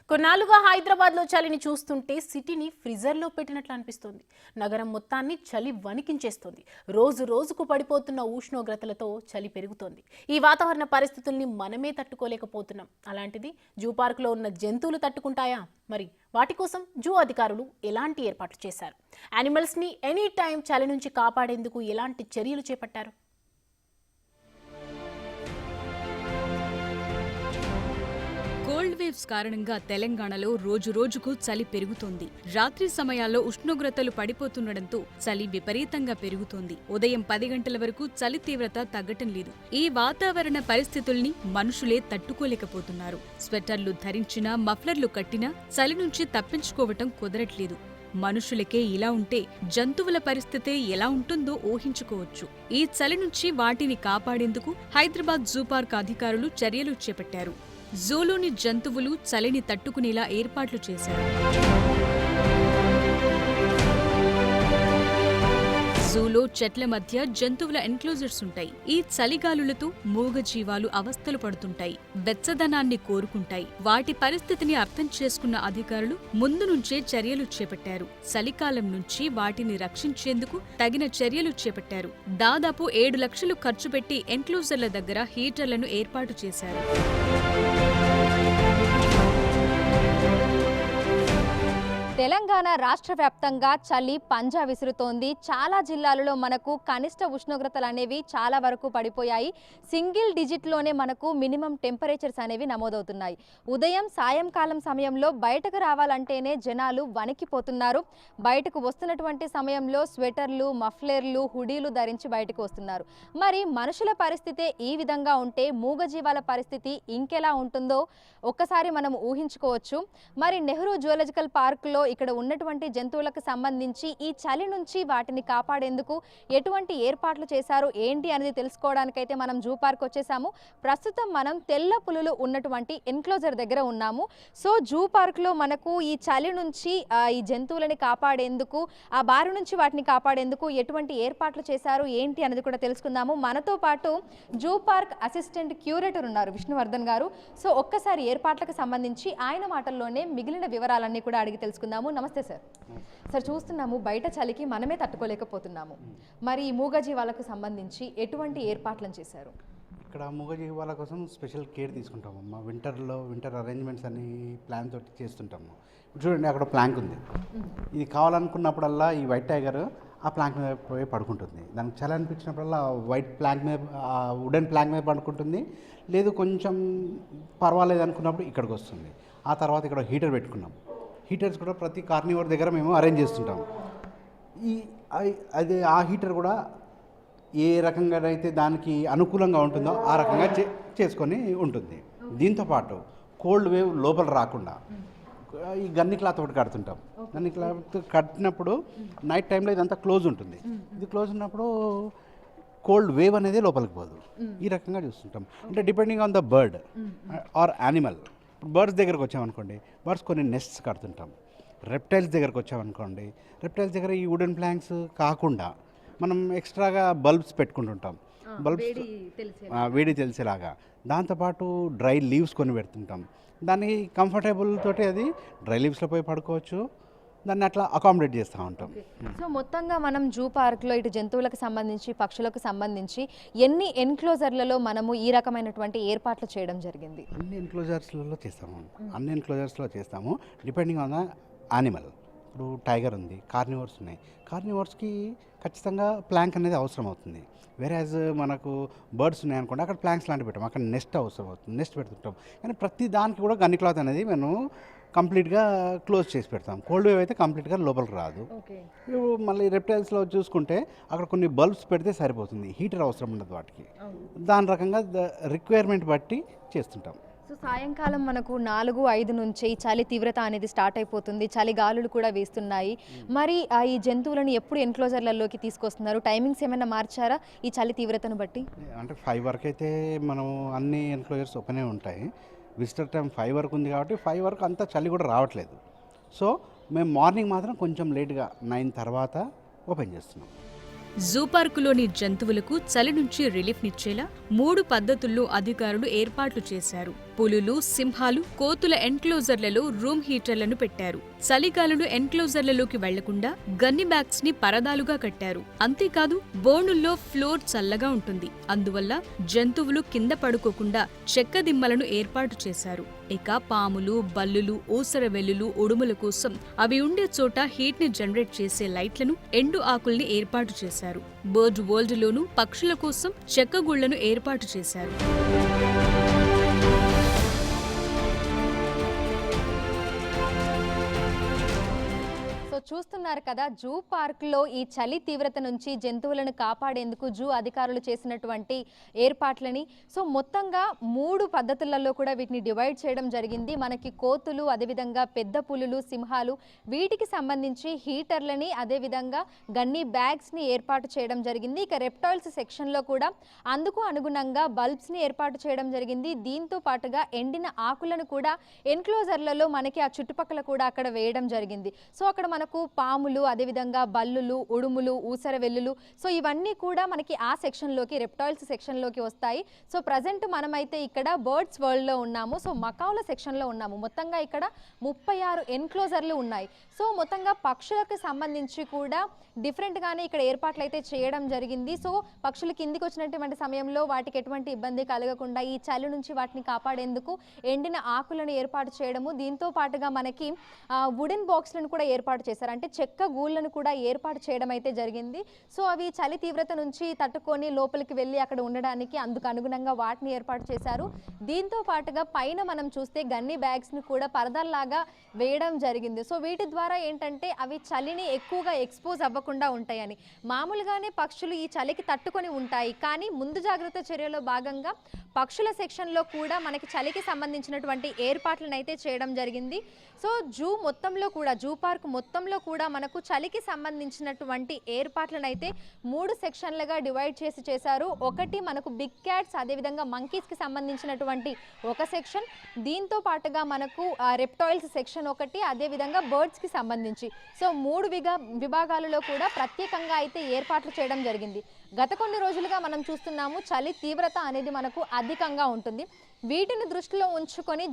కొన్నాళ్ళుగా హైదరాబాద్లో చలిని చూస్తుంటే సిటీని ఫ్రీజర్లో పెట్టినట్లు అనిపిస్తుంది. నగరం మొత్తాన్ని చలి వణికించేస్తుంది. రోజు రోజుకు పడిపోతున్న ఉష్ణోగ్రతలతో చలి పెరుగుతోంది. ఈ వాతావరణ పరిస్థితుల్ని మనమే తట్టుకోలేకపోతున్నాం. అలాంటిది జూ పార్కులో ఉన్న జంతువులు తట్టుకుంటాయా? మరి వాటి కోసం జూ అధికారులు ఎలాంటి ఏర్పాట్లు చేశారు? యానిమల్స్ని ఎనీ టైం చలి నుంచి కాపాడేందుకు ఎలాంటి చర్యలు చేపట్టారు? కోల్డ్ వేవ్స్ కారణంగా తెలంగాణలో రోజు రోజుకు చలి పెరుగుతోంది. రాత్రి సమయాల్లో ఉష్ణోగ్రతలు పడిపోతుండటంతో చలి విపరీతంగా పెరుగుతోంది. ఉదయం 10 గంటల వరకు చలి తీవ్రత తగ్గటం లేదు. ఈ వాతావరణ పరిస్థితుల్ని మనుషులే తట్టుకోలేకపోతున్నారు. స్వెటర్లు ధరించినా, మఫ్లర్లు కట్టినా చలి నుంచి తప్పించుకోవటం కుదరట్లేదు. మనుషులకే ఇలా ఉంటే జంతువుల పరిస్థితే ఎలా ఉంటుందో ఊహించుకోవచ్చు. ఈ చలి నుంచి వాటిని కాపాడేందుకు హైదరాబాద్ జూ పార్క్ అధికారులు చర్యలు చేపట్టారు. జూలోని జంతువులు చలిని తట్టుకునేలా ఏర్పాట్లు చేశారు. జూలో చెట్ల మధ్య జంతువుల ఎన్క్లోజర్స్ ఉంటాయి. ఈ చలిగాలులతో మూగజీవాలు అవస్థలు పడుతుంటాయి, వెచ్చదనాన్ని కోరుకుంటాయి. వాటి పరిస్థితిని అర్థం చేసుకున్న అధికారులు ముందు నుంచే చర్యలు చేపట్టారు. చలికాలం నుంచి వాటిని రక్షించేందుకు తగిన చర్యలు చేపట్టారు. దాదాపు 7 లక్షలు ఖర్చు పెట్టి ఎన్క్లోజర్ల దగ్గర హీటర్లను ఏర్పాటు చేశారు. తెలంగాణ రాష్ట్ర వ్యాప్తంగా చలి పంజా విసురుతోంది. చాలా జిల్లాలలో మనకు కనిష్ట ఉష్ణోగ్రతలు అనేవి చాలా వరకు పడిపోయాయి. సింగిల్ డిజిట్లోనే మనకు మినిమం టెంపరేచర్స్ అనేవి నమోదవుతున్నాయి. ఉదయం సాయంకాలం సమయంలో బయటకు రావాలంటేనే జనాలు వణికిపోతున్నారు. బయటకు వస్తున్నటువంటి సమయంలో స్వెటర్లు, మఫ్లర్లు, హుడీలు ధరించి బయటకు వస్తున్నారు. మరి మనుషుల పరిస్థితి ఈ విధంగా ఉంటే మూగజీవాల పరిస్థితి ఇంకెలా ఉంటుందో ఒక్కసారి మనం ఊహించుకోవచ్చు. మరి నెహ్రూ జువాలజికల్ పార్కులో ఇక్కడ ఉన్నటువంటి జంతువులకు సంబంధించి ఈ చలి నుంచి వాటిని కాపాడేందుకు ఎటువంటి ఏర్పాట్లు చేశారు ఏంటి అనేది తెలుసుకోవడానికైతే మనం జూ పార్క్ వచ్చేసాము. ప్రస్తుతం మనం తెల్ల పులులు ఉన్నటువంటి ఎన్క్లోజర్ దగ్గర ఉన్నాము. సో జూ పార్క్లో మనకు ఈ చలి నుంచి ఈ జంతువులని కాపాడేందుకు, ఆ బారి నుంచి వాటిని కాపాడేందుకు ఎటువంటి ఏర్పాట్లు చేశారు ఏంటి అనేది కూడా తెలుసుకుందాము. మనతో పాటు జూ పార్క్ అసిస్టెంట్ క్యూరేటర్ ఉన్నారు విష్ణువర్ధన్ గారు. సో ఒక్కసారి ఏర్పాట్లకు సంబంధించి ఆయన మాటల్లోనే మిగిలిన వివరాలన్నీ కూడా అడిగి తెలుసుకుందాము. నమస్తే సార్. సార్, చూస్తున్నాము బయట చలికి మనమే తట్టుకోలేకపోతున్నాము. మరి ఈ మూగజీవాలకు సంబంధించి ఎటువంటి ఏర్పాట్లను చేశారు? ఇక్కడ మూగజీవాల కోసం స్పెషల్ కేర్ తీసుకుంటామమ్మా. వింటర్ అరేంజ్మెంట్స్ అన్ని ప్లాన్ తోటి చేస్తుంటాము. చూడండి, అక్కడ ప్లాంక్ ఉంది. ఇది కావాలనుకున్నప్పుడల్లా ఈ వైట్ టైగర్ ఆ ప్లాంక్ మీద పోయి పడుకుంటుంది. దానికి చలి అనిపించినప్పుడల్లా వైట్ ప్లాంక్ మీద, వుడెన్ ప్లాంక్ మీద పడుకుంటుంది. లేదు కొంచెం పర్వాలేదు అనుకున్నప్పుడు ఇక్కడికి వస్తుంది. ఆ తర్వాత ఇక్కడ హీటర్ పెట్టుకున్నాం. హీటర్స్ కూడా ప్రతి కార్నివోర్ దగ్గర మేము అరేంజ్ చేస్తుంటాం. ఆ హీటర్ కూడా ఏ రకంగా అయితే దానికి అనుకూలంగా ఉంటుందో ఆ రకంగా చేసుకొని ఉంటుంది. దీంతోపాటు కోల్డ్ వేవ్ లోపల రాకుండా ఈ గన్ని క్లాత్ ఒకటి కడుతుంటాం. గన్ని క్లాత్ కట్టినప్పుడు నైట్ టైంలో ఇదంతా క్లోజ్ ఉంటుంది. ఇది క్లోజ్ ఉన్నప్పుడు కోల్డ్ వేవ్ అనేది లోపలికి పోదు. ఈ రకంగా చూస్తుంటాం. అంటే depending on the bird or animal. Birds దగ్గరకు వచ్చామనుకోండి, బర్డ్స్ కొన్ని నెస్ట్స్ కడుతుంటాం. రెప్టైల్స్ దగ్గరకు వచ్చామనుకోండి, రెప్టైల్స్ దగ్గర ఈ వుడెన్ ప్లాంక్స్ కాకుండా మనం ఎక్స్ట్రాగా బల్బ్స్ పెట్టుకుంటుంటాం. బల్బ్స్ వేడి తెలిసేలాగా. దాంతోపాటు డ్రై లీవ్స్ కొని పెడుతుంటాం. దానికి కంఫర్టబుల్ తోటి అది డ్రై లీవ్స్లో పోయి పడుకోవచ్చు. దాన్ని అట్లా అకామిడేట్ చేస్తూ ఉంటాం. సో మొత్తంగా మనం జూ పార్క్లో ఇటు జంతువులకు సంబంధించి, పక్షులకు సంబంధించి ఎన్ని ఎన్క్లోజర్లలో మనము ఈ రకమైనటువంటి ఏర్పాట్లు చేయడం జరిగింది? అన్ని ఎన్క్లోజర్స్లో చేస్తాము డిపెండింగ్ ఆన్ ద యానిమల్. ఇప్పుడు టైగర్ ఉంది, కార్నివర్స్ ఉన్నాయి. కార్నివర్స్కి ఖచ్చితంగా ప్లాంక్ అనేది అవసరం అవుతుంది. వేరేజ్ మనకు బర్డ్స్ ఉన్నాయనుకోండి, అక్కడ ప్లాంక్స్ లాంటివి పెట్టాం. అక్కడ నెస్ట్ అవసరం అవుతుంది, నెస్ట్ పెడుతుంటాం. కానీ ప్రతి దానికి కూడా గన్ని క్లాత్ అనేది మేము కంప్లీట్గా క్లోజ్ చేసి పెడతాం. కోల్డ్ వేవ్ అయితే కంప్లీట్గా లోపలికి రాదు. మళ్ళీ రెప్టైల్స్లో చూసుకుంటే అక్కడ కొన్ని బల్బ్స్ పెడితే సరిపోతుంది. హీటర్ అవసరం ఉండదు వాటికి. దాని రకంగా రిక్వైర్మెంట్ బట్టి చేస్తుంటాం. సో సాయంకాలం మనకు 4-5 నుంచి ఈ చలి తీవ్రత అనేది స్టార్ట్ అయిపోతుంది. చలి గాలులు కూడా వేస్తున్నాయి. మరి ఈ జంతువులను ఎప్పుడు ఎన్క్లోజర్లలోకి తీసుకొస్తున్నారు? టైమింగ్స్ ఏమైనా మార్చారా ఈ చలి తీవ్రతను బట్టి? అంటే 5 వరకు అయితే మనం అన్ని ఎన్క్లోజర్స్ ఓపెనే ఉంటాయి. విజిటర్ టైం 5 వరకు ఉంది కాబట్టి 5 వరకు అంతా చలి కూడా రావట్లేదు. సో మేము మార్నింగ్ మాత్రం కొంచెం లేట్గా 9 తర్వాత ఓపెన్ చేస్తున్నాం. జూ పార్కులోని జంతువులకు చలి నుంచి రిలీఫ్నిచ్చేలా 3 పద్ధతుల్లో అధికారులు ఏర్పాట్లు చేశారు. పులులు, సింహాలు, కోతుల ఎన్క్లోజర్లలో రూమ్ హీటర్లను పెట్టారు. చలిగాలులు ఎన్క్లోజర్లలోకి వెళ్లకుండా గన్ని బ్యాగ్స్ ని పరదాలుగా కట్టారు. అంతేకాదు బోనుల్లో ఫ్లోర్ చల్లగా ఉంటుంది. అందువల్ల జంతువులు కింద పడుకోకుండా చెక్క దిమ్మలను ఏర్పాటు చేశారు. ఇక పాములు, బల్లులు, ఊసర వెల్లులు, ఉడుముల కోసం అవి ఉండే చోట హీట్ ని జనరేట్ చేసే లైట్లను, ఎండు ఆకుల్ని ఏర్పాటు చేశారు. బర్డ్ వరల్డ్ లోనూ పక్షుల కోసం చెక్క గుళ్లను ఏర్పాటు చేశారు. సో చూస్తున్నారు కదా, జూ పార్క్లో ఈ చలి తీవ్రత నుంచి జంతువులను కాపాడేందుకు జూ అధికారులు చేసినటువంటి ఏర్పాట్లని. సో మొత్తంగా 3 పద్ధతులలో కూడా వీటిని డివైడ్ చేయడం జరిగింది. మనకి కోతులు, అదేవిధంగా పెద్ద పులులు, సింహాలు, వీటికి సంబంధించి హీటర్లని, అదేవిధంగా గన్నీ బ్యాగ్స్ని ఏర్పాటు చేయడం జరిగింది. ఇక రెప్టైల్స్ సెక్షన్లో కూడా అందుకు అనుగుణంగా బల్బ్స్ని ఏర్పాటు చేయడం జరిగింది. దీంతో పాటుగా ఎండిన ఆకులను కూడా ఎన్క్లోజర్లలో మనకి ఆ చుట్టుపక్కల కూడా అక్కడ వేయడం జరిగింది. సో అక్కడ మనకు పాములు, అదేవిధంగా బల్లులు, ఉడుములు, ఊసర వెల్లులు, సో ఇవన్నీ కూడా మనకి ఆ సెక్షన్లోకి, రెప్టైల్స్ సెక్షన్లోకి వస్తాయి. సో ప్రజెంట్ మనమైతే ఇక్కడ బర్డ్స్ వరల్డ్లో ఉన్నాము. సో మకావుల సెక్షన్లో ఉన్నాము. మొత్తంగా ఇక్కడ 36 ఎన్క్లోజర్లు ఉన్నాయి. సో మొత్తంగా పక్షులకు సంబంధించి కూడా డిఫరెంట్గానే ఇక్కడ ఏర్పాట్లు అయితే చేయడం జరిగింది. సో పక్షులు కిందికి వచ్చినటువంటి సమయంలో వాటికి ఎటువంటి ఇబ్బంది కలగకుండా ఈ చలి నుంచి వాటిని కాపాడేందుకు ఎండిన ఆకులను ఏర్పాటు చేయడము, దీంతో పాటుగా మనకి వుడెన్ బాక్స్లను కూడా ఏర్పాటు చేశారు. అంటే చెక్క గూళ్ళను కూడా ఏర్పాటు చేయడం అయితే జరిగింది. సో అవి చలి తీవ్రత నుంచి తట్టుకొని లోపలికి వెళ్ళి అక్కడ ఉండడానికి అందుకు అనుగుణంగా వాటిని ఏర్పాటు చేశారు. దీంతో పాటుగా పైన మనం చూస్తే గన్నీ బ్యాగ్స్ని కూడా పరదాల్లాగా వేయడం జరిగింది. సో వీటి ద్వారా ఏంటంటే అవి చలిని ఎక్కువగా ఎక్స్పోజ్ అవ్వకుండా ఉంటాయని. మామూలుగానే పక్షులు ఈ చలికి తట్టుకొని ఉంటాయి, కానీ ముందు జాగ్రత్త చర్యలో భాగంగా పక్షుల సెక్షన్లో కూడా మనకి చలికి సంబంధించినటువంటి ఏర్పాట్లను అయితే చేయడం జరిగింది. సో జూ మొత్తంలో కూడా, జూ పార్క్ మొత్తంలో కూడా మనకు చలికి సంబంధించినటువంటి ఏర్పాట్లను అయితే 3 సెక్షన్లుగా డివైడ్ చేశారు. ఒకటి మనకు బిగ్ క్యాట్స్, అదేవిధంగా మంకీస్కి సంబంధించినటువంటి ఒక సెక్షన్, దీంతో పాటుగా మనకు రెప్టైల్స్ సెక్షన్ ఒకటి, అదేవిధంగా బర్డ్స్కి సంబంధించి. సో 3 విభాగాలలో కూడా ప్రత్యేకంగా అయితే ఏర్పాట్లు చేయడం జరిగింది. గత కొన్ని రోజులుగా మనం చూస్తున్నాము చలి తీవ్రత అనేది మనకు అధికంగా ఉంటుంది. వీటిని దృష్టిలో ఉంచుకొని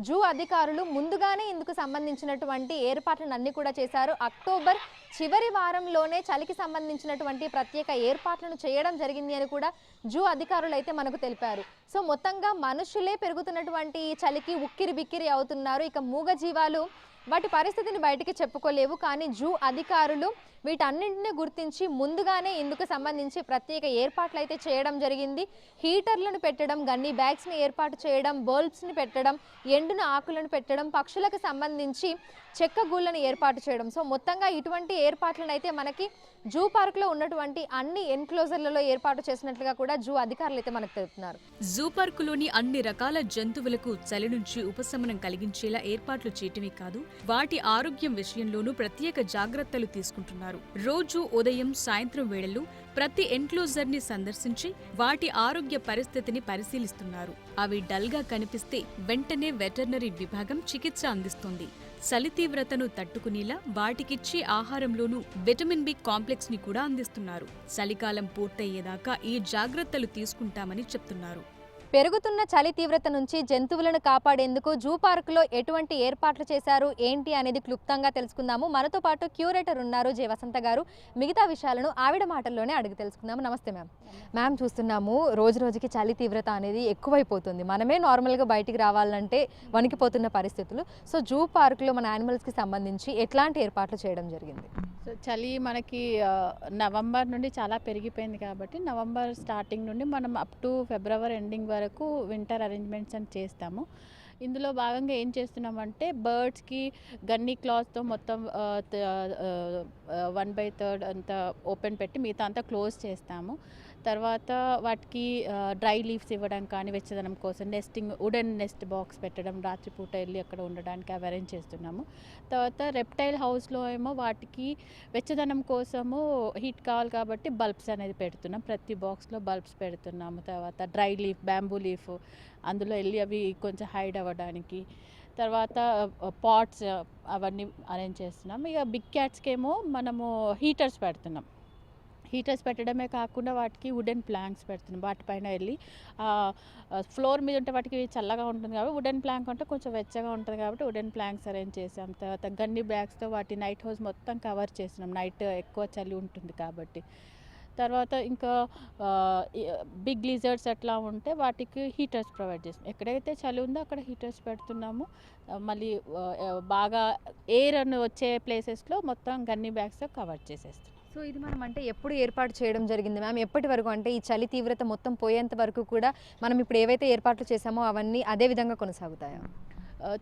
జూ అధికారులు ముందుగానే ఇందుకు సంబంధించినటువంటి ఏర్పాట్లను అన్ని కూడా చేశారు. అక్టోబర్ చివరి వారంలోనే చలికి సంబంధించినటువంటి ప్రత్యేక ఏర్పాట్లను చేయడం జరిగింది అని కూడా జూ అధికారులు అయితే మనకు తెలిపారు. సో మొత్తంగా మనుషులే పెరుగుతున్నటువంటి చలికి ఉక్కిరి బిక్కిరి అవుతున్నారు. ఇక మూగజీవాలు వాటి పరిస్థితిని బయటికి చెప్పుకోలేవు, కానీ జూ అధికారులు వీటన్నింటినీ గుర్తించి ముందుగానే ఇందుకు సంబంధించి ప్రత్యేక ఏర్పాట్లు అయితే చేయడం జరిగింది. హీటర్లను పెట్టడం, గన్నీ బ్యాగ్స్ని ఏర్పాటు చేయడం, బల్బ్స్ని పెట్టడం, ఎండిన ఆకులను పెట్టడం, పక్షులకు సంబంధించి చెక్క గూళ్ళను ఏర్పాటు చేయడం. సో మొత్తంగా ఇటువంటి ఏర్పాట్లను అయితే మనకి జూ పార్క్లో ఉన్నటువంటి అన్ని ఎన్క్లోజర్లలో ఏర్పాటు చేసినట్లుగా కూడా జూ అధికారులు అయితే మనకు తెలుపుతున్నారు. జూ పార్కులోని అన్ని రకాల జంతువులకు చలి నుంచి ఉపశమనం కలిగించేలా ఏర్పాట్లు చేయటమే కాదు, వాటి ఆరోగ్యం విషయంలోనూ ప్రత్యేక జాగ్రత్తలు తీసుకుంటున్నారు. రోజు ఉదయం, సాయంత్రం వేళల్లో ప్రతి ఎన్క్లోజర్ ని సందర్శించి వాటి ఆరోగ్య పరిస్థితిని పరిశీలిస్తున్నారు. అవి డల్ గా కనిపిస్తే వెంటనే వెటర్నరీ విభాగం చికిత్స అందిస్తుంది. చలి తీవ్రతను తట్టుకునేలా వాటికిచ్చే ఆహారంలోనూ విటమిన్ బి కాంప్లెక్స్ ని కూడా అందిస్తున్నారు. చలికాలం పూర్తయ్యేదాకా ఈ జాగ్రత్తలు తీసుకుంటామని చెప్తున్నారు. పెరుగుతున్న చలి తీవ్రత నుంచి జంతువులను కాపాడేందుకు జూ పార్కులో ఎటువంటి ఏర్పాట్లు చేశారు ఏంటి అనేది క్లుప్తంగా తెలుసుకుందాము. మనతో పాటు క్యూరేటర్ ఉన్నారు జె వసంత గారు. మిగతా విషయాలను ఆవిడ మాటల్లోనే అడిగి తెలుసుకుందాము. నమస్తే మ్యామ్. మ్యామ్, చూస్తున్నాము రోజు రోజుకి చలి తీవ్రత అనేది ఎక్కువైపోతుంది. మనమే నార్మల్గా బయటికి రావాలంటే వణికిపోతున్న పరిస్థితులు. సో జూ పార్కులో మన యానిమల్స్కి సంబంధించి ఎట్లాంటి ఏర్పాట్లు చేయడం జరిగింది? సో చలి మనకి నవంబర్ నుండి చాలా పెరిగిపోయింది కాబట్టి నవంబర్ స్టార్టింగ్ నుండి మనం అప్ టు ఫిబ్రవరి ఎండింగ్ వరకు వింటర్ అరేంజ్మెంట్స్ అని చేస్తాము. ఇందులో భాగంగా ఏం చేస్తున్నామంటే బర్డ్స్కి గన్నీ క్లాత్తో మొత్తం 1/3 అంతా ఓపెన్ పెట్టి మిగతా అంతా క్లోజ్ చేస్తాము. తర్వాత వాటికి డ్రై లీవ్స్ ఇవ్వడం కానీ వెచ్చదనం కోసం వుడెన్ నెస్ట్ బాక్స్ పెట్టడం, రాత్రిపూట వెళ్ళి అక్కడ ఉండడానికి అవి అరేంజ్ చేస్తున్నాము. తర్వాత రెప్టైల్ హౌస్లో ఏమో వాటికి వెచ్చదనం కోసము హీట్ కావాలి కాబట్టి బల్బ్స్ అనేది పెడుతున్నాం. ప్రతి బాక్స్లో బల్బ్స్ పెడుతున్నాము. తర్వాత డ్రై లీఫ్, బ్యాంబూ లీఫ్ అందులో వెళ్ళి అవి కొంచెం హైడ్ అవ్వడానికి. తర్వాత పాట్స్ అవన్నీ అరేంజ్ చేస్తున్నాం. ఇక బిగ్ క్యాట్స్కి ఏమో మనము హీటర్స్ పెడుతున్నాం. హీటర్స్ పెట్టడమే కాకుండా వాటికి వుడెన్ ప్లాంక్స్ పెడుతున్నాం. వాటిపైన వెళ్ళి ఫ్లోర్ మీద ఉంటే వాటికి చల్లగా ఉంటుంది కాబట్టి వుడెన్ ప్లాంక్ అంటే కొంచెం వెచ్చగా ఉంటుంది కాబట్టి వుడెన్ ప్లాంక్స్ అరేంజ్ చేసాం. తర్వాత గన్ని బ్యాగ్స్తో వాటి నైట్ హౌస్ మొత్తం కవర్ చేసినాం, నైట్ ఎక్కువ చలి ఉంటుంది కాబట్టి. తర్వాత ఇంకా బిగ్ లిజర్డ్స్ అట్లా ఉంటే వాటికి హీటర్స్ ప్రొవైడ్ చేస్తాం. ఎక్కడైతే చలి ఉందో అక్కడ హీటర్స్ పెడుతున్నాము. మళ్ళీ బాగా ఎయిర్ అని వచ్చే ప్లేసెస్లో మొత్తం గన్ని బ్యాగ్స్తో కవర్ చేసేస్తాం. సో ఇది మనం అంటే ఎప్పుడు ఏర్పాటు చేయడం జరిగింది మ్యామ్? ఎప్పటి వరకు అంటే ఈ చలి తీవ్రత మొత్తం పోయేంత వరకు కూడా మనం ఇప్పుడు ఏవైతే ఏర్పాట్లు చేసామో అవన్నీ అదే విధంగా కొనసాగుతాయా?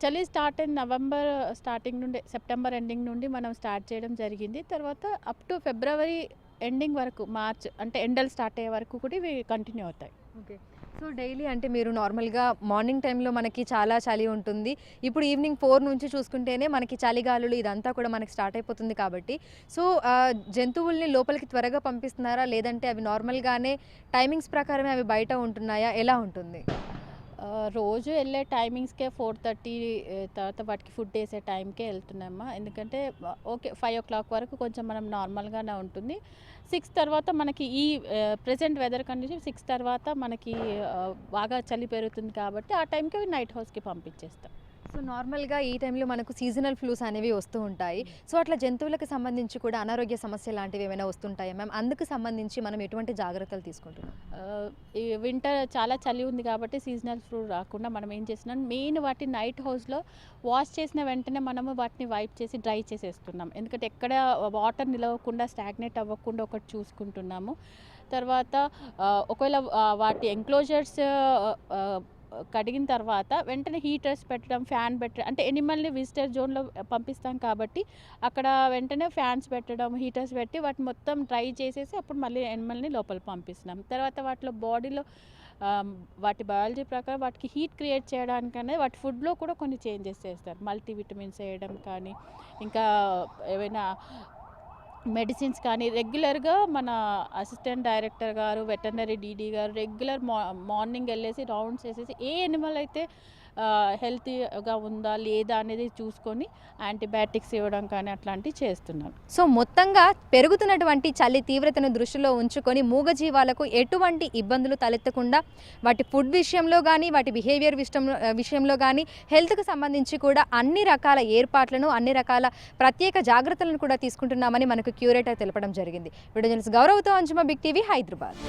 చలి స్టార్ట్ అయిన నవంబర్ స్టార్టింగ్ నుండి సెప్టెంబర్ ఎండింగ్ నుండి మనం స్టార్ట్ చేయడం జరిగింది. తర్వాత అప్ టు ఫిబ్రవరి ఎండింగ్ వరకు, మార్చ్ అంటే ఎండలు స్టార్ట్ అయ్యే వరకు కూడా ఇవి కంటిన్యూ అవుతాయి. ఓకే. సో డైలీ అంటే మీరు నార్మల్గా మార్నింగ్ టైంలో మనకి చాలా చలి ఉంటుంది, ఇప్పుడు ఈవినింగ్ 4 నుంచి చూసుకుంటేనే మనకి చలిగాలులు ఇదంతా కూడా మనకి స్టార్ట్ అయిపోతుంది కాబట్టి సో జంతువుల్ని లోపలికి త్వరగా పంపిస్తున్నారా, లేదంటే అవి నార్మల్గానే టైమింగ్స్ ప్రకారమే అవి బయట ఉంటున్నాయా, ఎలా ఉంటుంది? రోజు వెళ్ళే టైమింగ్స్కే 4:30 తర్వాత వాటికి ఫుడ్ వేసే టైంకే వెళ్తున్నామా. ఎందుకంటే ఓకే 5 o'clock వరకు కొంచెం మనం నార్మల్గానే ఉంటుంది. 6 తర్వాత మనకి ఈ ప్రెజెంట్ వెదర్ కండిషన్ 6 తర్వాత మనకి బాగా చలి పెరుగుతుంది కాబట్టి ఆ టైంకి నైట్ హౌస్కి పంపించేస్తాం. సో నార్మల్గా ఈ టైంలో మనకు సీజనల్ ఫ్లూస్ అనేవి వస్తూ ఉంటాయి. సో అట్లా జంతువులకు సంబంధించి కూడా అనారోగ్య సమస్యలు లాంటివి ఏమైనా వస్తుంటాయా మ్యామ్? అందుకు సంబంధించి మనం ఎటువంటి జాగ్రత్తలు తీసుకుంటున్నాం? ఈ వింటర్ చాలా చలి ఉంది కాబట్టి సీజనల్ ఫ్లూ రాకుండా మనం ఏం చేస్తున్నాం, మెయిన్ వాటి నైట్ హౌస్లో వాష్ చేసిన వెంటనే మనము వాటిని వైప్ చేసి డ్రై చేసేస్తున్నాం. ఎందుకంటే ఎక్కడ వాటర్ నిలవకుండా స్టాగ్నేట్ అవ్వకుండా ఒకటి చూసుకుంటున్నాము. తర్వాత ఒకవేళ వాటి ఎంక్లోజర్స్ కడిగిన తర్వాత వెంటనే హీటర్స్ పెట్టడం, ఫ్యాన్ పెట్టడం, అంటే ఎనిమల్ని విజిటర్ జోన్లో పంపిస్తాం కాబట్టి అక్కడ వెంటనే ఫ్యాన్స్ పెట్టడం, హీటర్స్ పెట్టి వాటిని మొత్తం డ్రై చేసేసి అప్పుడు మళ్ళీ ఎనిమల్ని లోపల పంపిస్తున్నాం. తర్వాత వాటిలో బాడీలో వాటి బయాలజీ ప్రకారం వాటికి హీట్ క్రియేట్ చేయడానికనే వాటి ఫుడ్లో కూడా కొన్ని చేంజెస్ చేస్తారు. మల్టీవిటమిన్స్ వేయడం కానీ, ఇంకా ఏవైనా మెడిసిన్స్ కానీ రెగ్యులర్గా మన అసిస్టెంట్ డైరెక్టర్ గారు, వెటర్నరీ డీడీ గారు రెగ్యులర్ మార్నింగ్ వెళ్ళేసి రౌండ్స్ వేసేసి ఏ ఎనిమల్ అయితే హెల్తీగా ఉందా లేదా అనేది చూసుకొని యాంటీబయాటిక్స్ ఇవ్వడం కానీ అట్లాంటివి చేస్తున్నాం. సో మొత్తంగా పెరుగుతున్నటువంటి చలి తీవ్రతను దృష్టిలో ఉంచుకొని మూగజీవాలకు ఎటువంటి ఇబ్బందులు తలెత్తకుండా వాటి ఫుడ్ విషయంలో కానీ, వాటి బిహేవియర్ విషయంలో కానీ, హెల్త్కి సంబంధించి కూడా అన్ని రకాల ఏర్పాట్లను, అన్ని రకాల ప్రత్యేక జాగ్రత్తలను కూడా తీసుకుంటున్నామని మనకు క్యూరేటర్ తెలపడం జరిగింది. వీడియో జర్నలిస్ట్ గౌరవ్తో అంజుమ, బిగ్ టీవీ, హైదరాబాద్.